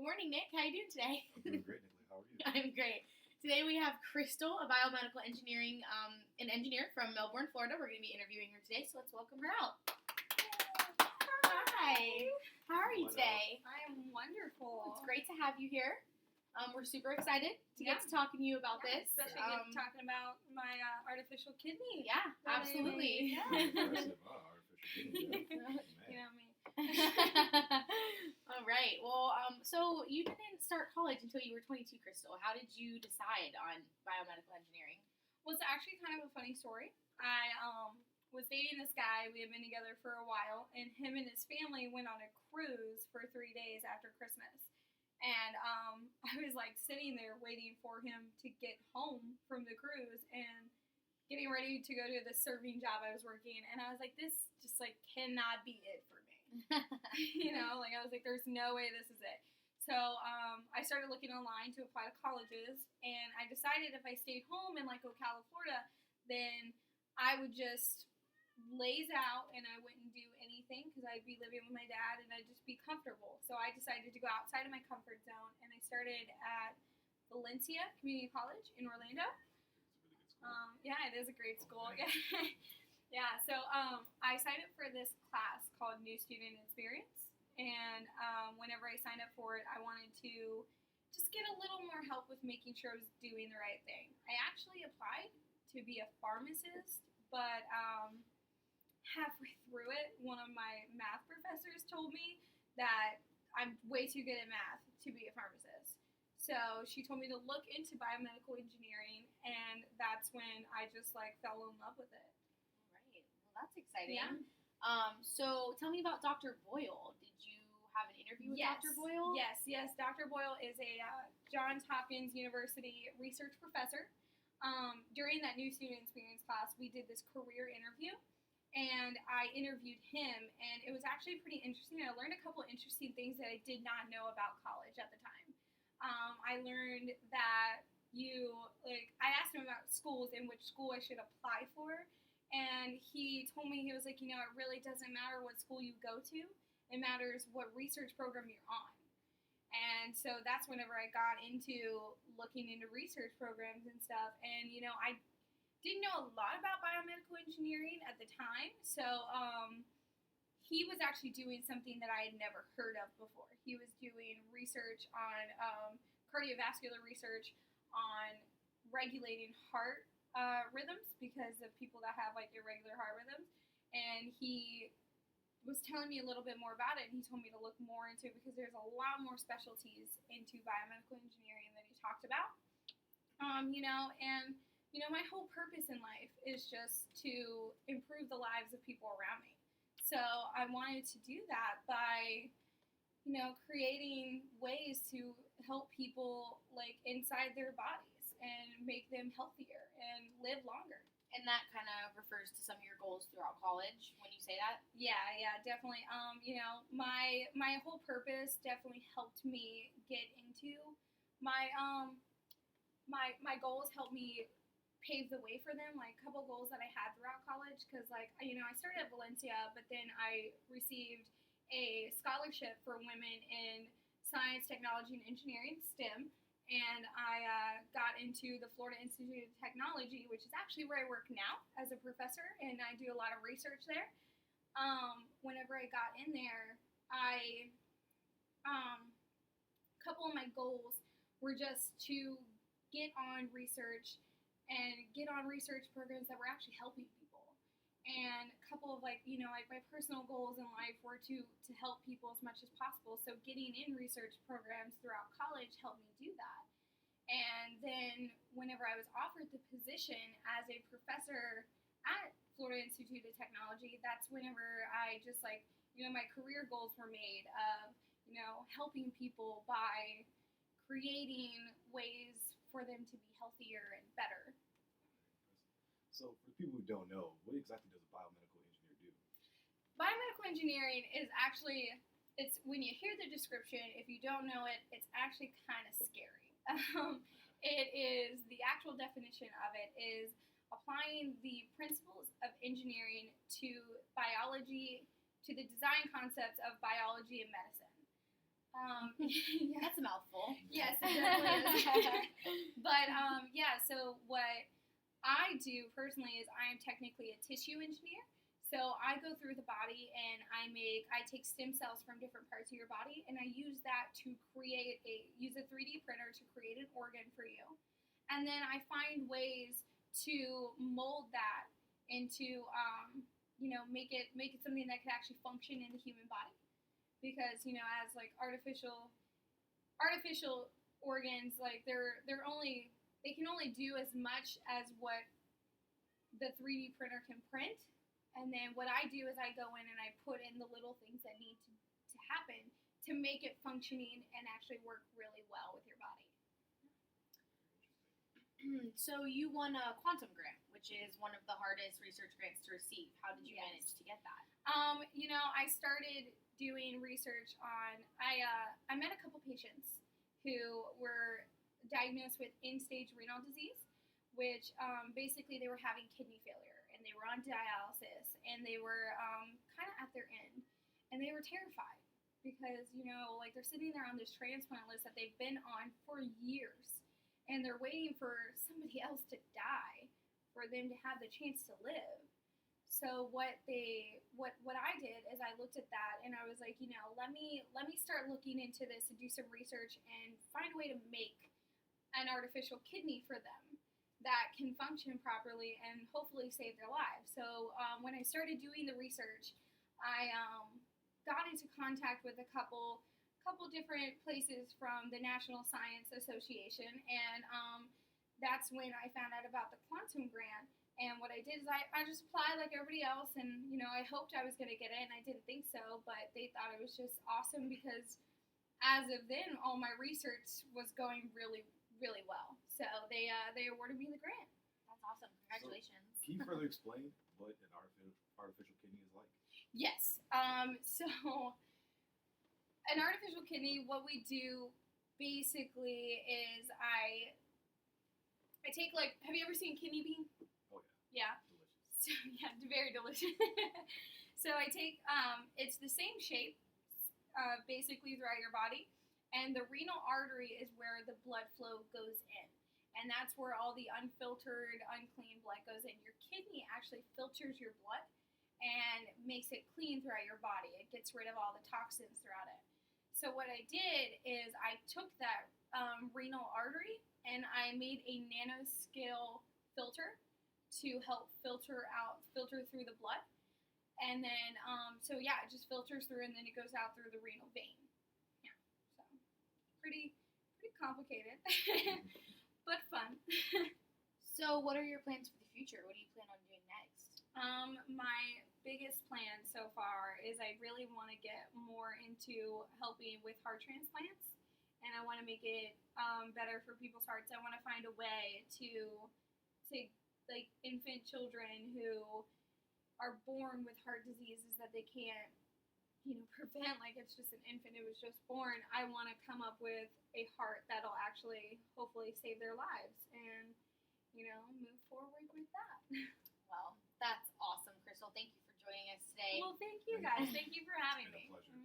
Good morning, Nick. How you doing today? I'm doing great, Nicolai. How are you? I'm great. Today we have Crystal, a biomedical engineering an engineer from Melbourne, Florida. We're going to be interviewing her today, so let's welcome her out. Hi. How are you today? I am wonderful. It's great to have you here. We're super excited to get to talking to you about this. Especially talking about my artificial kidney. Yeah, absolutely. Impressive, artificial kidney. You know me. All right. Well, so you didn't start college until you were 22, Crystal. How did you decide on biomedical engineering? Well, it's actually kind of a funny story. I was dating this guy. We had been together for a while, and him and his family went on a cruise for 3 days after Christmas. And I was like sitting there waiting for him to get home from the cruise and getting ready to go to the serving job I was working. And I was like, this just like cannot be it for me. I was like, there's no way this is it. So I started looking online to apply to colleges, and I decided if I stayed home in like Ocala, Florida, then I would just laze out and I wouldn't do anything because I'd be living with my dad and I'd just be comfortable. So I decided to go outside of my comfort zone, and I started at Valencia Community College in Orlando. Yeah, it is a great school. Yeah, so I signed up for this class called New Student Experience, and whenever I signed up for it, I wanted to just get a little more help with making sure I was doing the right thing. I actually applied to be a pharmacist, but halfway through it, one of my math professors told me that I'm way too good at math to be a pharmacist. So she told me to look into biomedical engineering, and that's when I just like fell in love with it. Right. Well, that's exciting. Yeah. So tell me about Dr. Boyle. Did you have an interview with Dr. Boyle? Yes. Dr. Boyle is a Johns Hopkins University research professor. During that New Student Experience class, we did this career interview, and I interviewed him, and it was actually pretty interesting. I learned a couple interesting things that I did not know about college at the time. I learned that I asked him about schools and which school I should apply for, and he told me, he was like, it really doesn't matter what school you go to, it matters what research program you're on. And so that's whenever I got into looking into research programs and stuff, and I didn't know a lot about biomedical engineering at the time, so he was actually doing something that I had never heard of before. He was doing research on cardiovascular research on regulating heart rhythms because of people that have like irregular heart rhythms, and he was telling me a little bit more about it, and he told me to look more into it because there's a lot more specialties into biomedical engineering than he talked about. My whole purpose in life is just to improve the lives of people around me. So I wanted to do that by, creating ways to help people like inside their bodies and make them healthier and live longer. And that kind of refers to some of your goals throughout college when you say that? Yeah, definitely. My whole purpose definitely helped me get into my goals, helped me pave the way for them, like a couple goals that I had throughout college, because I started at Valencia, but then I received a scholarship for women in science, technology, and engineering, STEM, and I got into the Florida Institute of Technology, which is actually where I work now as a professor, and I do a lot of research there. Whenever I got in there, a couple of my goals were just to get on research and get on research programs that were actually helping people. And a couple of my personal goals in life were to help people as much as possible. So getting in research programs throughout college helped me do that. And then whenever I was offered the position as a professor at Florida Institute of Technology, that's whenever I just my career goals were made of, helping people by creating ways for them to be healthier and better. So, for people who don't know, what exactly does a biomedical engineer do? Biomedical engineering is actually, when you hear the description, if you don't know it, it's actually kind of scary. The actual definition of it is applying the principles of engineering to biology, to the design concepts of biology and medicine. Yeah. That's a mouthful. Yes, it definitely is. But yeah, so what I do personally is I am technically a tissue engineer. So I go through the body and I take stem cells from different parts of your body and I use that to use a 3D printer to create an organ for you. And then I find ways to mold that into, make it something that could actually function in the human body. Because, as like artificial organs, like they can only do as much as what the 3D printer can print. And then what I do is I go in and I put in the little things that need to happen to make it functioning and actually work really well with your body. So you won a quantum grant, which is one of the hardest research grants to receive. How did you manage to get that? I started doing research on. I met a couple patients who were diagnosed with end-stage renal disease, which basically they were having kidney failure and they were on dialysis and they were kind of at their end, and they were terrified because like they're sitting there on this transplant list that they've been on for years. And they're waiting for somebody else to die for them to have the chance to live. So what I did is I looked at that and I was like, let me start looking into this and do some research and find a way to make an artificial kidney for them that can function properly and hopefully save their lives. So when I started doing the research, I got into contact with a couple different places from the National Science Association, and that's when I found out about the quantum grant. And what I did is I just applied like everybody else, and I hoped I was going to get it, and I didn't think so, but they thought it was just awesome because as of then, all my research was going really, really well. So they awarded me the grant. That's awesome. Congratulations. So, can you further explain what an artificial kidney is like? Yes. So an artificial kidney, what we do basically is I take have you ever seen kidney bean? Oh yeah. Yeah. Delicious. So, yeah, very delicious. So I take it's the same shape basically throughout your body, and the renal artery is where the blood flow goes in. And that's where all the unfiltered, unclean blood goes in. Your kidney actually filters your blood and makes it clean throughout your body. It gets rid of all the toxins throughout it. So what I did is I took that renal artery and I made a nanoscale filter to help filter through the blood. And then, it just filters through and then it goes out through the renal vein. Yeah, so pretty complicated, but fun. So what are your plans for the future? What do you plan on doing next? My biggest plan so far is I really want to get more into helping with heart transplants, and I want to make it better for people's hearts. I want to find a way to like infant children who are born with heart diseases that they can't prevent. Like it's just an infant who was just born. I want to come up with a heart that'll actually hopefully save their lives and move forward with that. Well, that's awesome, Crystal. Thank you for joining us today. Well, thank you guys. Thank you for having It's been a me. pleasure.